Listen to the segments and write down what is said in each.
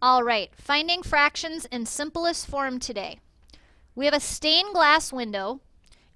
All right, finding fractions in simplest form today. We have a stained glass window,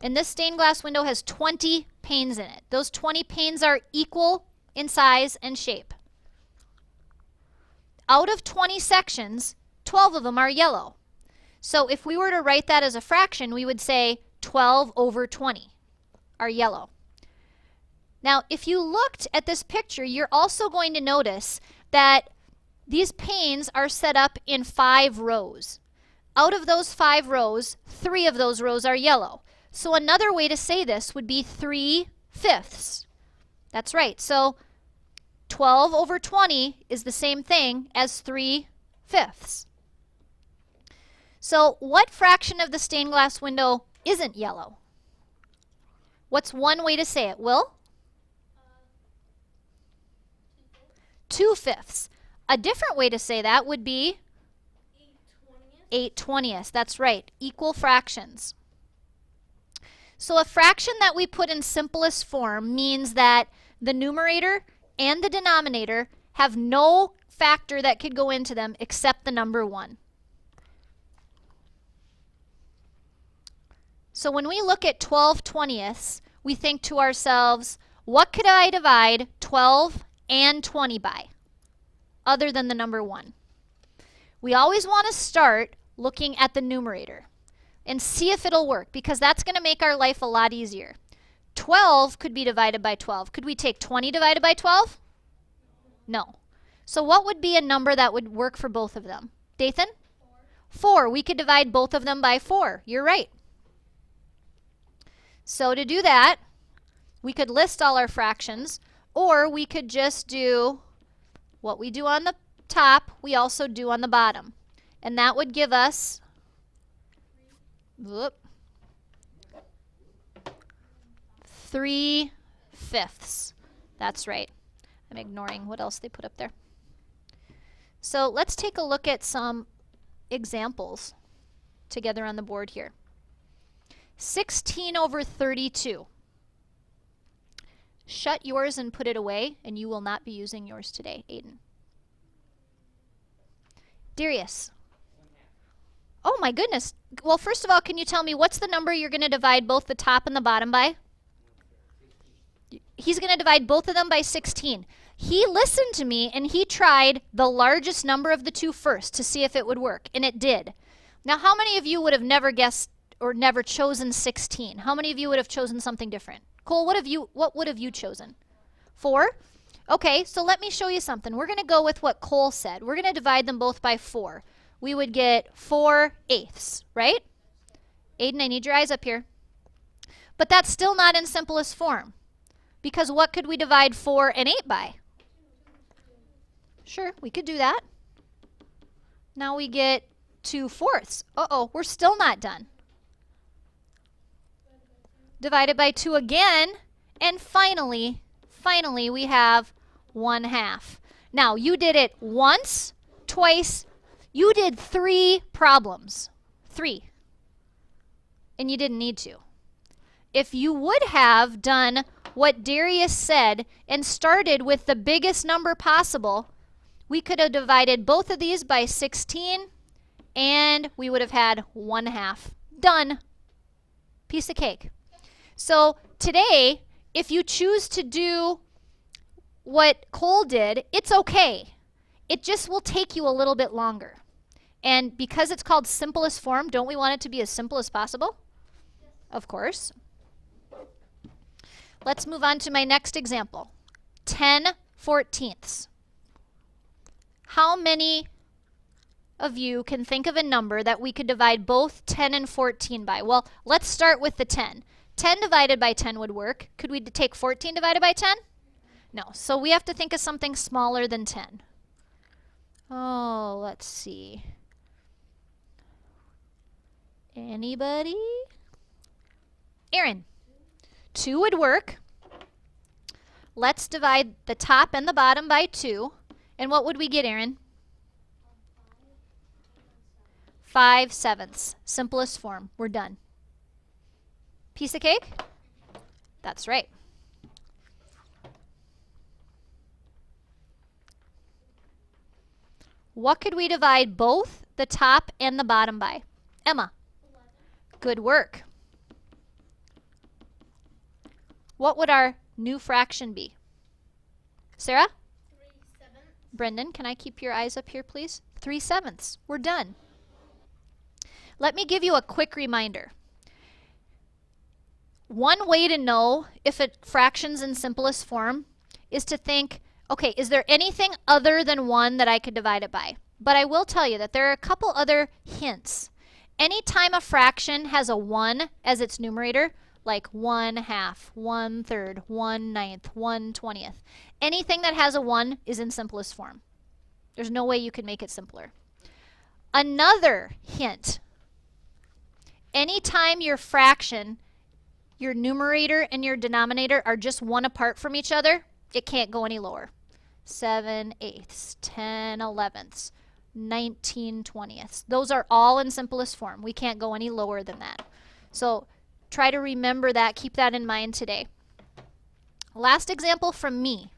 and this stained glass window has 20 panes in it. Those 20 panes are equal in size and shape. Out of 20 sections, 12 of them are yellow. So if we were to write that as a fraction, we would say 12 over 20 are yellow. Now, if you looked at this picture, you're also going to notice that these panes are set up in 5 rows. Out of those 5 rows, 3 of those rows are yellow. So another way to say this would be 3/5. That's right. So 12 over 20 is the same thing as 3/5. So what fraction of the stained glass window isn't yellow? What's one way to say it, Will? 2/5. A different way to say that would be 8/20. That's right, equal fractions. So a fraction that we put in simplest form means that the numerator and the denominator have no factor that could go into them except the number 1. So when we look at 12/20, we think to ourselves, what could I divide 12 and 20 by, other than the number 1? We always want to start looking at the numerator and see if it'll work, because that's going to make our life a lot easier. 12 could be divided by 12. Could we take 20 divided by 12? No. So what would be a number that would work for both of them? Dathan? 4. We could divide both of them by 4. You're right. So to do that, we could list all our fractions, or we could just do what we do on the top, we also do on the bottom. And that would give us 3/5. That's right. I'm ignoring what else they put up there. So let's take a look at some examples together on the board here. 16 over 32. Shut yours and put it away, and you will not be using yours today, Aiden. Darius. Oh my goodness. Well, first of all, can you tell me what's the number you're going to divide both the top and the bottom by? He's going to divide both of them by 16. He listened to me and he tried the largest number of the two first to see if it would work, and it did. Now, how many of you would have never guessed or never chosen 16? How many of you would have chosen something different? Cole, what would have you chosen? 4? Okay, so let me show you something. We're going to go with what Cole said. We're going to divide them both by 4. We would get 4/8, right? Aiden, I need your eyes up here. But that's still not in simplest form, because what could we divide 4 and 8 by? Sure, we could do that. Now we get 2/4. Uh-oh, we're still not done. Divided by 2 again, and finally we have 1/2. Now, you did it once, twice, you did 3 problems. 3. And you didn't need to. If you would have done what Darius said and started with the biggest number possible, we could have divided both of these by 16, and we would have had 1/2. Done. Piece of cake. So today, if you choose to do what Cole did, it's okay. It just will take you a little bit longer. And because it's called simplest form, don't we want it to be as simple as possible? Yes. Of course. Let's move on to my next example. 10/14. How many of you can think of a number that we could divide both 10 and 14 by? Well, let's start with the 10. 10 divided by 10 would work. Could we take 14 divided by 10? No. So we have to think of something smaller than 10. Oh, let's see. Anybody? Aaron. 2 would work. Let's divide the top and the bottom by 2. And what would we get, Aaron? 5/7. Simplest form. We're done. Piece of cake? That's right. What could we divide both the top and the bottom by? Emma. 11. Good work. What would our new fraction be? Sarah? 3/7. Brendan, can I keep your eyes up here, please? 3/7. We're done. Let me give you a quick reminder. One way to know if a fraction's in simplest form is to think, okay, is there anything other than 1 that I could divide it by? But I will tell you that there are a couple other hints. Anytime a fraction has a 1 as its numerator, like 1/2, 1/3, 1/9, 1/20, anything that has a 1 is in simplest form. There's no way you can make it simpler. Another hint. Anytime your fraction, your numerator and your denominator are just 1 apart from each other, it can't go any lower. 7/8, 10/11, 19/20. Those are all in simplest form. We can't go any lower than that. So try to remember that. Keep that in mind today. Last example from me.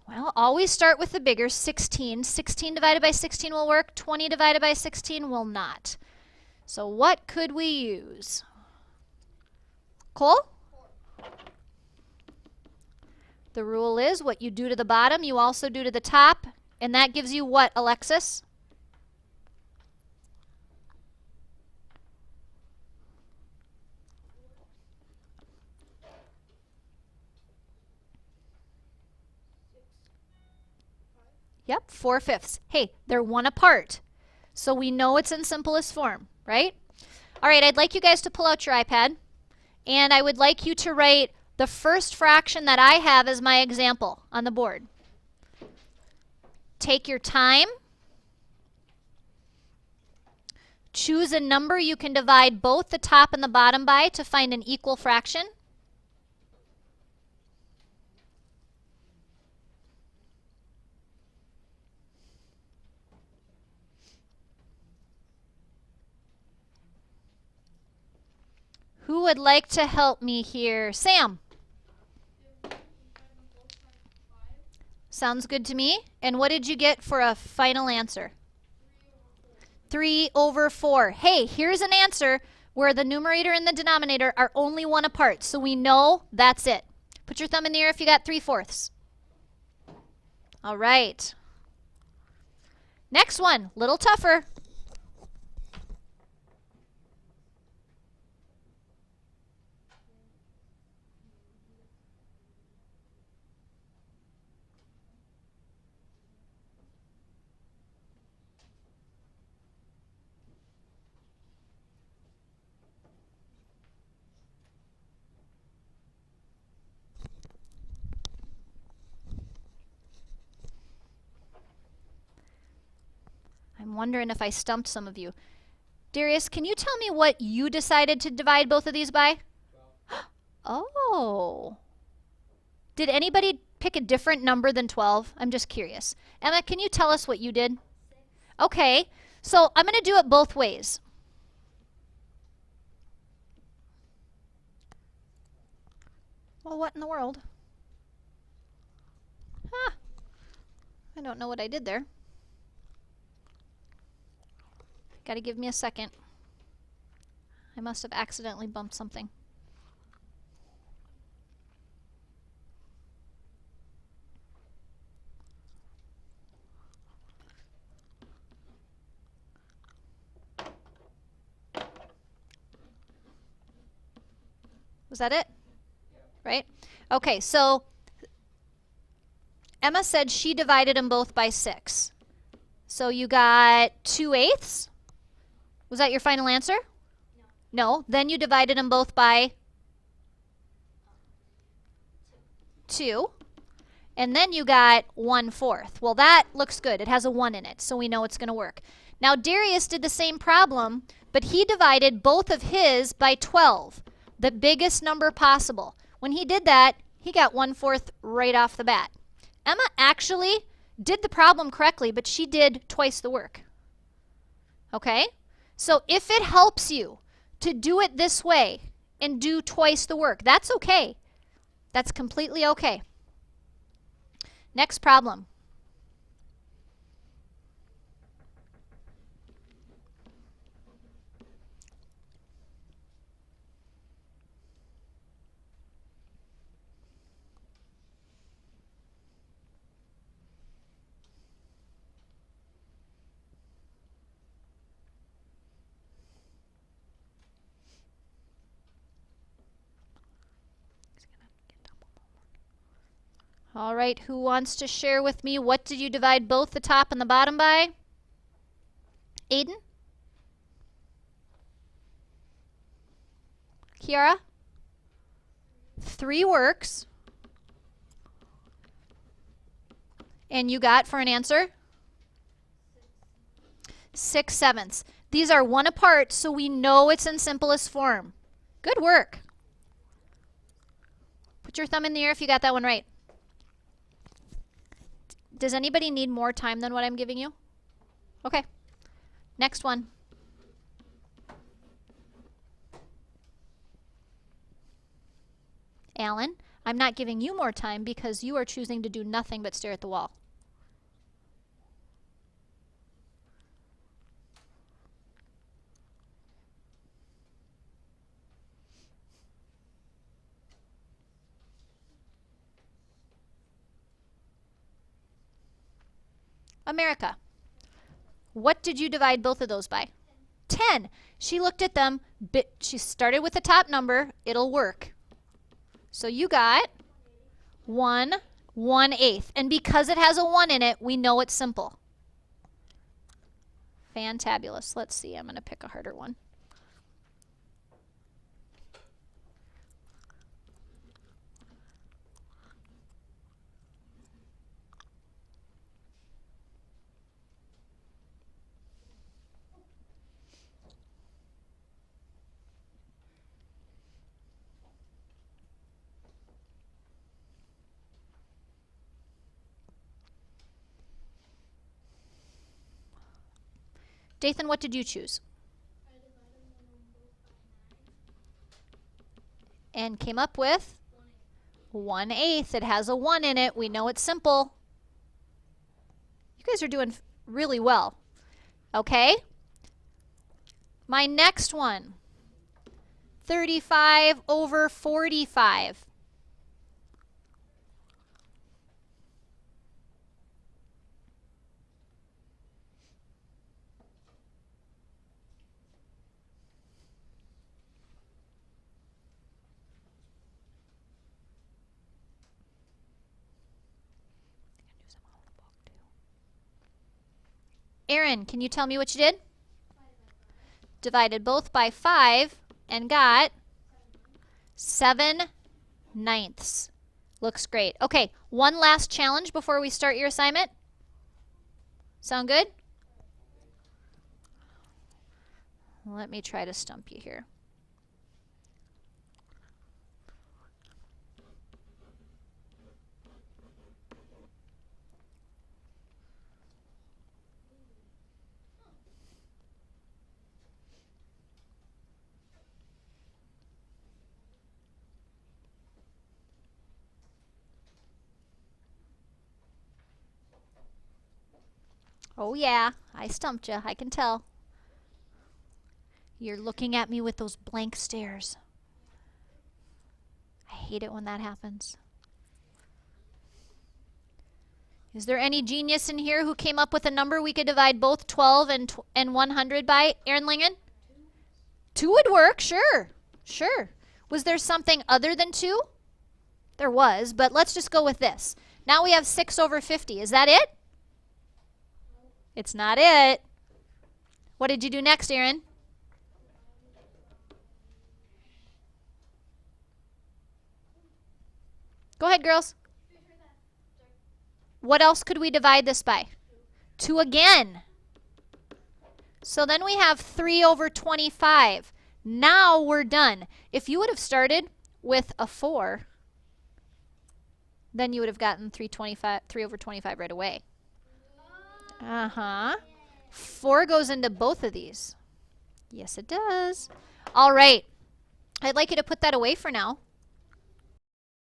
Well, always start with the bigger, 16. 16 divided by 16 will work. 20 divided by 16 will not. So what could we use? Cole? 4. The rule is what you do to the bottom, you also do to the top. And that gives you what, Alexis? Yep, 4/5. Hey, they're 1 apart. So we know it's in simplest form, right? All right, I'd like you guys to pull out your iPad. And I would like you to write the first fraction that I have as my example on the board. Take your time. Choose a number you can divide both the top and the bottom by to find an equal fraction. Who would like to help me here? Sam. Sounds good to me. And what did you get for a final answer? 3/4. Hey, here's an answer where the numerator and the denominator are only 1 apart. So we know that's it. Put your thumb in the air if you got 3/4. All right. Next one, little tougher. I'm wondering if I stumped some of you. Darius, can you tell me what you decided to divide both of these by? Oh. Did anybody pick a different number than 12? I'm just curious. Emma, can you tell us what you did? 6. Okay. So I'm going to do it both ways. Well, what in the world? I don't know what I did there. Got to give me a second. I must have accidentally bumped something. Was that it? Yeah. Right? Okay, so Emma said she divided them both by 6. So you got 2/8. Was that your final answer? No. No. Then you divided them both by 2. And then you got 1/4. Well, that looks good. It has a 1 in it, so we know it's going to work. Now, Darius did the same problem, but he divided both of his by 12, the biggest number possible. When he did that, he got 1/4 right off the bat. Emma actually did the problem correctly, but she did twice the work. Okay? So if it helps you to do it this way and do twice the work, that's okay. That's completely okay. Next problem. All right, who wants to share with me what did you divide both the top and the bottom by? Aiden? Kiara? 3 works. And you got for an answer? 6/7. These are 1 apart, so we know it's in simplest form. Good work. Put your thumb in the air if you got that one right. Does anybody need more time than what I'm giving you? Okay. Next one. Alan, I'm not giving you more time because you are choosing to do nothing but stare at the wall. America, what did you divide both of those by? 10. She looked at them. She started with the top number. It'll work. So you got 1/1/8. And because it has a 1 in it, we know it's simple. Fantabulous. Let's see. I'm going to pick a harder one. Dathan, what did you choose? And came up with 1/8. It has a 1 in it. We know it's simple. You guys are doing really well. Okay. My next one. 35/45. Aaron, can you tell me what you did? Divided both by 5 and got 7/9. Looks great. Okay, one last challenge before we start your assignment. Sound good? Let me try to stump you here. Oh yeah, I stumped you. I can tell. You're looking at me with those blank stares. I hate it when that happens. Is there any genius in here who came up with a number we could divide both 12 and 100 by? Aaron Lingen? 2 would work, sure. Sure. Was there something other than 2? There was, but let's just go with this. Now we have 6/50. Is that it? It's not it. What did you do next, Aaron? Go ahead, girls. What else could we divide this by? 2 again. So then we have 3/25. Now we're done. If you would have started with a 4, then you would have gotten 3/25 right away. Uh-huh. 4 goes into both of these. Yes, it does. All right. I'd like you to put that away for now.